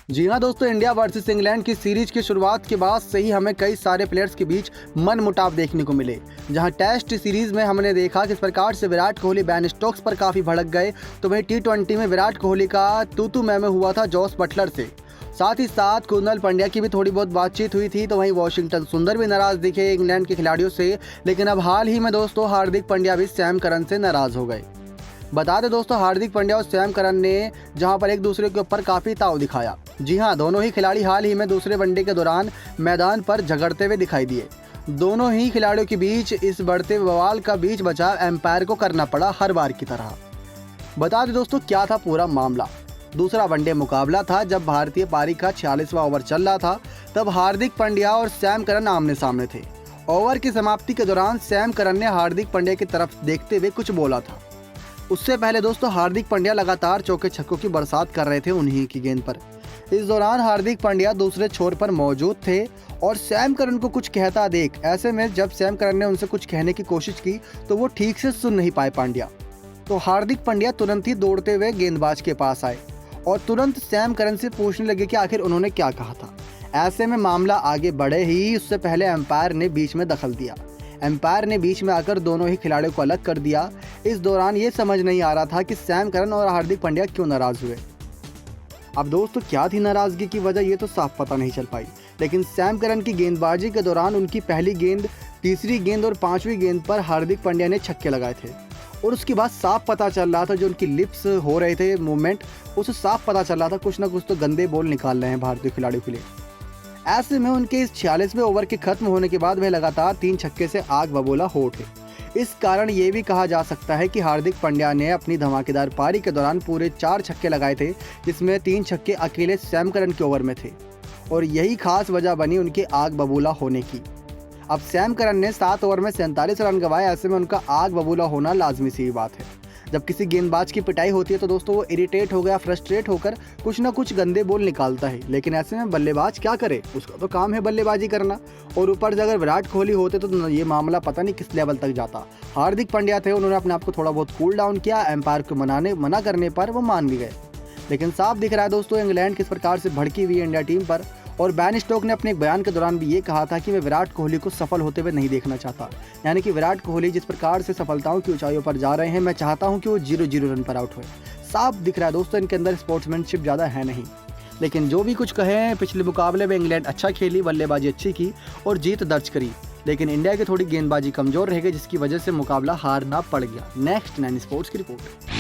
जी हाँ दोस्तों, India versus England की सीरीज की शुरुआत के बाद से ही हमें कई सारे प्लेयर्स के बीच मनमुटाव देखने को मिले। जहां टेस्ट सीरीज में हमने देखा किस प्रकार से विराट कोहली बेन स्टोक्स पर काफ़ी भड़क गए, तो वहीं T20 में विराट कोहली का तू मैं हुआ था जॉस बटलर से। साथ ही साथ कुणाल पांड्या की भी थोड़ी बहुत बातचीत हुई थी। तो वहीं वाशिंगटन सुंदर भी नाराज़ दिखे इंग्लैंड के खिलाड़ियों से। लेकिन अब हाल ही में दोस्तों हार्दिक पांड्या भी सैम करन से नाराज़ हो गए। बता दें दोस्तों, हार्दिक पांड्या और सैम करन ने जहां पर एक दूसरे के ऊपर काफ़ी ताव दिखाया। जी हां, दोनों ही खिलाड़ी हाल ही में दूसरे वनडे के दौरान मैदान पर झगड़ते हुए दिखाई दिए। दोनों ही खिलाड़ियों के बीच इस बढ़ते बवाल का बीच बचाव एम्पायर को करना पड़ा हर बार की तरह। बता दें दोस्तों क्या था पूरा मामला। दूसरा वनडे मुकाबला था जब भारतीय पारी का 46वां ओवर चल रहा था। तब हार्दिक पांड्या और सैम करन आमने सामने थे। ओवर की समाप्ति के दौरान सैम करन ने हार्दिक पांड्या की तरफ देखते हुए कुछ बोला था। उससे पहले दोस्तों हार्दिक पांड्या लगातार चौके छक्कों की बरसात कर रहे थे उन्हीं की गेंद पर। इस दौरान हार्दिक पांड्या दूसरे छोर पर मौजूद थे और सैम करन को कुछ कहता देख ऐसे में जब सैम करन ने उनसे कुछ कहने की कोशिश की तो वो ठीक से सुन नहीं पाए पांड्या। तो हार्दिक पांड्या तुरंत ही दौड़ते हुए गेंदबाज के पास आए और तुरंत सैम करन से पूछने लगे कि आखिर उन्होंने क्या कहा था। ऐसे में मामला आगे बढ़े ही उससे पहले एम्पायर ने बीच में दखल दिया। एम्पायर ने बीच में आकर दोनों ही खिलाड़ियों को अलग कर दिया। इस दौरान ये समझ नहीं आ रहा था कि सैम करन और हार्दिक पांड्या क्यों नाराज हुए। अब दोस्तों क्या थी नाराजगी की वजह, ये तो साफ पता नहीं चल पाई। लेकिन सैम करन की गेंदबाजी के दौरान उनकी पहली गेंद, तीसरी गेंद और पांचवी गेंद पर हार्दिक पांड्या ने छक्के लगाए थे। और उसके बाद साफ पता चल रहा था, जो उनकी लिप्स हो रहे थे मूवमेंट, उससे साफ पता चल रहा था कुछ ना कुछ तो गंदे बॉल निकाल रहे हैं भारतीय खिलाड़ियों के लिए। ऐसे में उनके इस 46वें ओवर के खत्म होने के बाद वह लगातार 3 छक्के से आग बबूला हो उठे। इस कारण ये भी कहा जा सकता है कि हार्दिक पांड्या ने अपनी धमाकेदार पारी के दौरान पूरे 4 छक्के लगाए थे, जिसमें 3 छक्के अकेले सैम करन के ओवर में थे। और यही खास वजह बनी उनके आग बबूला होने की। अब सैम करन ने 7 ओवर में 47 रन गंवाए। ऐसे में उनका आग बबूला होना लाजमी सी बात है। जब किसी गेंदबाज की पिटाई होती है तो दोस्तों वो इरिटेट हो गया, फ्रस्ट्रेट होकर कुछ ना कुछ गंदे बॉल निकालता है। लेकिन ऐसे में बल्लेबाज क्या करे, उसका तो काम है बल्लेबाजी करना। और ऊपर से अगर विराट कोहली होते तो ये मामला पता नहीं किस लेवल तक जाता। हार्दिक पांड्या थे, उन्होंने अपने आप को थोड़ा बहुत कूल डाउन किया। एम्पायर को मना करने पर वो मान भी गए। लेकिन साफ दिख रहा है दोस्तों इंग्लैंड किस प्रकार से भड़की हुई है इंडिया टीम पर। और बेन स्टोक्स ने अपने एक बयान के दौरान भी ये कहा था कि मैं विराट कोहली को सफल होते हुए नहीं देखना चाहता। यानी कि विराट कोहली जिस प्रकार से सफलताओं की ऊंचाइयों पर जा रहे हैं, मैं चाहता हूं कि वो 0-0 रन पर आउट हुए। साफ दिख रहा है दोस्तों इनके अंदर स्पोर्ट्समैनशिप ज़्यादा है नहीं। लेकिन जो भी कुछ कहें, पिछले मुकाबले में इंग्लैंड अच्छा खेली, बल्लेबाजी अच्छी की और जीत दर्ज करी। लेकिन इंडिया की थोड़ी गेंदबाजी कमजोर रह गई, जिसकी वजह से मुकाबला हारना पड़ गया। नेक्स्ट 9 स्पोर्ट्स की रिपोर्ट।